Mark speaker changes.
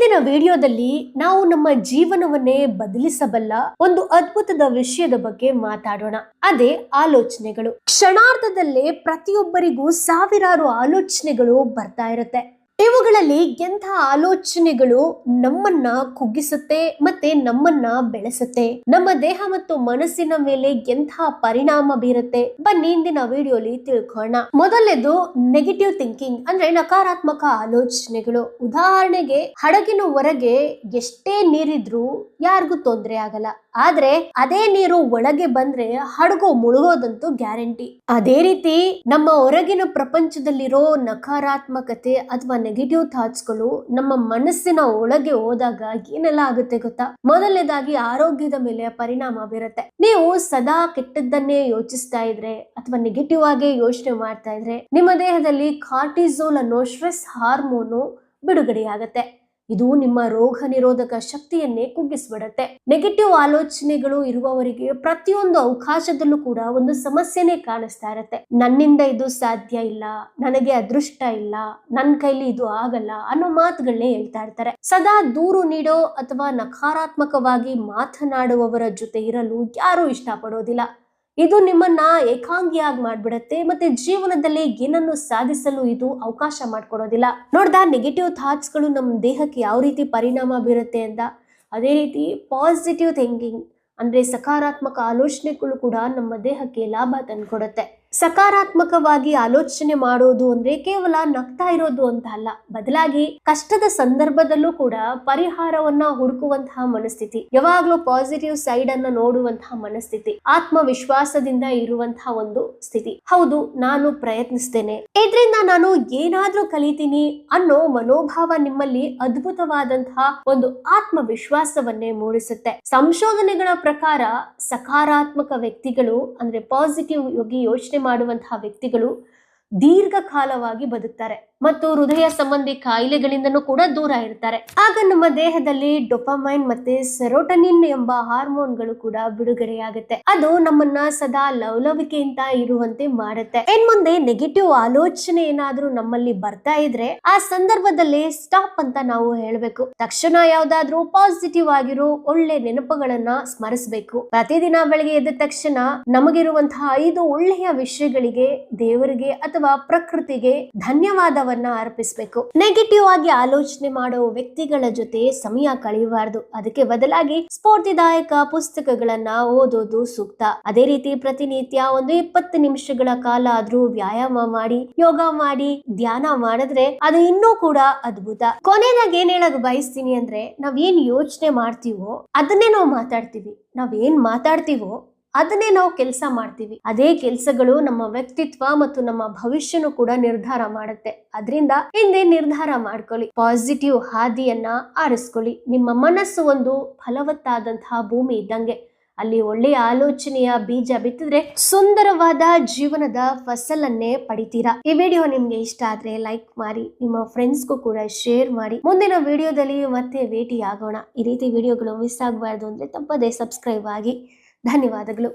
Speaker 1: ಇಂದಿನ ವಿಡಿಯೋದಲ್ಲಿ ನಾವು ನಮ್ಮ ಜೀವನವನ್ನೇ ಬದಲಿಸಬಲ್ಲ ಒಂದು ಅದ್ಭುತದ ವಿಷಯದ ಬಗ್ಗೆ ಮಾತಾಡೋಣ. ಅದೇ ಆಲೋಚನೆಗಳು. ಕ್ಷಣಾರ್ಧದಲ್ಲೇ ಪ್ರತಿಯೊಬ್ಬರಿಗೂ ಸಾವಿರಾರು ಆಲೋಚನೆಗಳು ಬರ್ತಾ ಇರುತ್ತೆ. ಇವುಗಳಲ್ಲಿ ಎಂಥ ಆಲೋಚನೆಗಳು ನಮ್ಮನ್ನ ಕುಗ್ಗಿಸುತ್ತೆ ಮತ್ತೆ ನಮ್ಮನ್ನ ಬೆಳೆಸುತ್ತೆ, ನಮ್ಮ ದೇಹ ಮತ್ತು ಮನಸ್ಸಿನ ಮೇಲೆ ಎಂಥ ಪರಿಣಾಮ ಬೀರುತ್ತೆ, ಬನ್ನಿ ಇಂದಿನ ವಿಡಿಯೋಲಿ ತಿಳ್ಕೊಳ್ಳೋಣ. ಮೊದಲನೇದು ನೆಗೆಟಿವ್ ಥಿಂಕಿಂಗ್, ಅಂದ್ರೆ ನಕಾರಾತ್ಮಕ ಆಲೋಚನೆಗಳು. ಉದಾಹರಣೆಗೆ, ಹಡಗಿನ ಹೊರಗೆ ಎಷ್ಟೇ ನೀರಿದ್ರೂ ಯಾರಿಗೂ ತೊಂದರೆ ಆಗಲ್ಲ, ಆದ್ರೆ ಅದೇ ನೀರು ಒಳಗೆ ಬಂದ್ರೆ ಹಡಗು ಮುಳುಗೋದಂತೂ ಗ್ಯಾರಂಟಿ. ಅದೇ ರೀತಿ ನಮ್ಮ ಹೊರಗಿನ ಪ್ರಪಂಚದಲ್ಲಿರೋ ನಕಾರಾತ್ಮಕತೆ ಅಥವಾ ನೆಗೆಟಿವ್ ಥಾಟ್ಸ್ಗಳು ನಮ್ಮ ಮನಸ್ಸಿನ ಒಳಗೆ ಹೋದಾಗ ಏನೆಲ್ಲ ಆಗುತ್ತೆ ಗೊತ್ತಾ? ಮೊದಲನೇದಾಗಿ ಆರೋಗ್ಯದ ಮೇಲೆ ಪರಿಣಾಮ ಬೀರುತ್ತೆ. ನೀವು ಸದಾ ಕೆಟ್ಟದ್ದನ್ನೇ ಯೋಚಿಸ್ತಾ ಇದ್ರೆ ಅಥವಾ ನೆಗೆಟಿವ್ ಆಗಿ ಯೋಚನೆ ಮಾಡ್ತಾ ಇದ್ರೆ ನಿಮ್ಮ ದೇಹದಲ್ಲಿ ಕಾರ್ಟಿಸೋಲ್ ಅನ್ನೋ ಸ್ಟ್ರೆಸ್ ಹಾರ್ಮೋನು ಬಿಡುಗಡೆಯಾಗತ್ತೆ. ಇದು ನಿಮ್ಮ ರೋಗ ನಿರೋಧಕ ಶಕ್ತಿಯನ್ನೇ ಕುಗ್ಗಿಸ್ಬಿಡತ್ತೆ. ನೆಗೆಟಿವ್ ಆಲೋಚನೆಗಳು ಇರುವವರಿಗೆ ಪ್ರತಿಯೊಂದು ಅವಕಾಶದಲ್ಲೂ ಕೂಡ ಒಂದು ಸಮಸ್ಯೆನೇ ಕಾಣಿಸ್ತಾ ಇರತ್ತೆ. ನನ್ನಿಂದ ಇದು ಸಾಧ್ಯ ಇಲ್ಲ, ನನಗೆ ಅದೃಷ್ಟ ಇಲ್ಲ, ನನ್ನ ಕೈಲಿ ಇದು ಆಗಲ್ಲ ಅನ್ನೋ ಮಾತುಗಳನ್ನೇ ಹೇಳ್ತಾ ಇರ್ತಾರೆ. ಸದಾ ದೂರು ನೀಡೋ ಅಥವಾ ನಕಾರಾತ್ಮಕವಾಗಿ ಮಾತನಾಡುವವರ ಜೊತೆ ಇರಲು ಯಾರೂ ಇಷ್ಟಪಡೋದಿಲ್ಲ. ಇದು ನಿಮ್ಮನ್ನ ಏಕಾಂಗಿಯಾಗಿ ಮಾಡ್ಬಿಡತ್ತೆ ಮತ್ತೆ ಜೀವನದಲ್ಲಿ ಏನನ್ನು ಸಾಧಿಸಲು ಇದು ಅವಕಾಶ ಮಾಡ್ಕೊಡೋದಿಲ್ಲ. ನೋಡ್ದ, ನೆಗೆಟಿವ್ ಥಾಟ್ಸ್ಗಳು ನಮ್ಮ ದೇಹಕ್ಕೆ ಯಾವ ರೀತಿ ಪರಿಣಾಮ ಬೀರುತ್ತೆ ಅಂತ. ಅದೇ ರೀತಿ ಪಾಸಿಟಿವ್ ಥಿಂಕಿಂಗ್ ಅಂದ್ರೆ ಸಕಾರಾತ್ಮಕ ಆಲೋಚನೆಗಳು ಕೂಡ ನಮ್ಮ ದೇಹಕ್ಕೆ ಲಾಭ ತಂದ್ಕೊಡುತ್ತೆ. ಸಕಾರಾತ್ಮಕವಾಗಿ ಆಲೋಚನೆ ಮಾಡೋದು ಅಂದ್ರೆ ಕೇವಲ ನಗ್ತಾ ಇರೋದು ಅಂತ ಅಲ್ಲ, ಬದಲಾಗಿ ಕಷ್ಟದ ಸಂದರ್ಭದಲ್ಲೂ ಕೂಡ ಪರಿಹಾರವನ್ನ ಹುಡುಕುವಂತಹ ಮನಸ್ಥಿತಿ, ಯಾವಾಗ್ಲೂ ಪಾಸಿಟಿವ್ ಸೈಡ್ ಅನ್ನ ನೋಡುವಂತಹ ಮನಸ್ಥಿತಿ, ಆತ್ಮವಿಶ್ವಾಸದಿಂದ ಇರುವಂತಹ ಒಂದು ಸ್ಥಿತಿ. ಹೌದು, ನಾನು ಪ್ರಯತ್ನಿಸ್ತೇನೆ, ಇದರಿಂದ ನಾನು ಏನಾದ್ರೂ ಕಲಿತೀನಿ ಅನ್ನೋ ಮನೋಭಾವ ನಿಮ್ಮಲ್ಲಿ ಅದ್ಭುತವಾದಂತಹ ಒಂದು ಆತ್ಮವಿಶ್ವಾಸವನ್ನೇ ಮೂಡಿಸುತ್ತೆ. ಸಂಶೋಧನೆಗಳ ಪ್ರಕಾರ ಸಕಾರಾತ್ಮಕ ವ್ಯಕ್ತಿಗಳು ಅಂದ್ರೆ ಪಾಸಿಟಿವ್ ಯೋಚನೆ ಮಾಡುವಂತಹ ವ್ಯಕ್ತಿಗಳು ದೀರ್ಘಕಾಲವಾಗಿ ಬದುಕ್ತಾರೆ ಮತ್ತು ಹೃದಯ ಸಂಬಂಧಿ ಕಾಯಿಲೆಗಳಿಂದನೂ ಕೂಡ ದೂರ ಇರ್ತಾರೆ. ಆಗ ನಮ್ಮ ದೇಹದಲ್ಲಿ ಡೋಪಮೈನ್ ಮತ್ತೆ ಸೆರೋಟನಿನ್ ಎಂಬ ಹಾರ್ಮೋನ್ಗಳು ಕೂಡ ಬಿಡುಗಡೆಯಾಗುತ್ತೆ. ಅದು ನಮ್ಮನ್ನ ಸದಾ ಲವಲವಿಕೆಯಿಂದ ಇರುವಂತೆ ಮಾಡುತ್ತೆ. ಮುಂದೆ ನೆಗೆಟಿವ್ ಆಲೋಚನೆ ಏನಾದ್ರೂ ನಮ್ಮಲ್ಲಿ ಬರ್ತಾ ಇದ್ರೆ ಆ ಸಂದರ್ಭದಲ್ಲಿ ಸ್ಟಾಪ್ ಅಂತ ನಾವು ಹೇಳ್ಬೇಕು. ತಕ್ಷಣ ಯಾವ್ದಾದ್ರೂ ಪಾಸಿಟಿವ್ ಆಗಿರೋ ಒಳ್ಳೆ ನೆನಪುಗಳನ್ನ ಸ್ಮರಿಸಬೇಕು. ಪ್ರತಿದಿನ ಬೆಳಗ್ಗೆ ಎದ್ದ ತಕ್ಷಣ ನಮಗಿರುವಂತಹ 5 ಒಳ್ಳೆಯ ವಿಷಯಗಳಿಗೆ ದೇವರಿಗೆ ಅಥವಾ ಪ್ರಕೃತಿಗೆ ಧನ್ಯವಾದವನ್ನ ಅರ್ಪಿಸಬೇಕು. ನೆಗೆಟಿವ್ ಆಗಿ ಆಲೋಚನೆ ಮಾಡೋ ವ್ಯಕ್ತಿಗಳ ಜೊತೆ ಸಮಯ ಕಳೆಯಬಾರದು. ಅದಕ್ಕೆ ಬದಲಾಗಿ ಸ್ಫೂರ್ತಿದಾಯಕ ಪುಸ್ತಕಗಳನ್ನ ಓದೋದು ಸೂಕ್ತ. ಅದೇ ರೀತಿ ಪ್ರತಿನಿತ್ಯ ಒಂದು 20 ನಿಮಿಷಗಳ ಕಾಲ ಆದ್ರೂ ವ್ಯಾಯಾಮ ಮಾಡಿ, ಯೋಗ ಮಾಡಿ, ಧ್ಯಾನ ಮಾಡಿದ್ರೆ ಅದು ಇನ್ನೂ ಕೂಡ ಅದ್ಭುತ. ಕೊನೆಯದಾಗಿ ಏನ್ ಹೇಳಕ್ ಬಯಸ್ತೀನಿ ಅಂದ್ರೆ, ನಾವ್ ಏನ್ ಯೋಚನೆ ಮಾಡ್ತೀವೋ ಅದನ್ನೇ ನಾವು ಮಾತಾಡ್ತೀವಿ, ನಾವ್ ಏನ್ ಮಾತಾಡ್ತೀವೋ ಅದನ್ನೇ ನಾವು ಕೆಲಸ ಮಾಡ್ತೀವಿ. ಅದೇ ಕೆಲಸಗಳು ನಮ್ಮ ವ್ಯಕ್ತಿತ್ವ ಮತ್ತು ನಮ್ಮ ಭವಿಷ್ಯನೂ ಕೂಡ ನಿರ್ಧಾರ ಮಾಡುತ್ತೆ. ಅದರಿಂದ ಹಿಂದೆ ನಿರ್ಧಾರ ಮಾಡ್ಕೊಳ್ಳಿ, ಪಾಸಿಟಿವ್ ಹಾದಿಯನ್ನ ಆರಿಸ್ಕೊಳ್ಳಿ. ನಿಮ್ಮ ಮನಸ್ಸು ಒಂದು ಫಲವತ್ತಾದಂತಹ ಭೂಮಿ ಇದ್ದಂಗೆ, ಅಲ್ಲಿ ಒಳ್ಳೆಯ ಆಲೋಚನೆಯ ಬೀಜ ಬಿತ್ತಿದ್ರೆ ಸುಂದರವಾದ ಜೀವನದ ಫಸಲನ್ನೇ ಪಡಿತೀರಾ. ಈ ವಿಡಿಯೋ ನಿಮ್ಗೆ ಇಷ್ಟ ಆದ್ರೆ ಲೈಕ್ ಮಾಡಿ, ನಿಮ್ಮ ಫ್ರೆಂಡ್ಸ್ಗೂ ಕೂಡ ಶೇರ್ ಮಾಡಿ. ಮುಂದಿನ ವಿಡಿಯೋದಲ್ಲಿ ಮತ್ತೆ ಭೇಟಿ ಆಗೋಣ. ಈ ರೀತಿ ವಿಡಿಯೋಗಳು ಮಿಸ್ ಆಗಬಾರ್ದು ಅಂದ್ರೆ ತಪ್ಪದೇ ಸಬ್ಸ್ಕ್ರೈಬ್ ಆಗಿ. ಧನ್ಯವಾದಗಳು.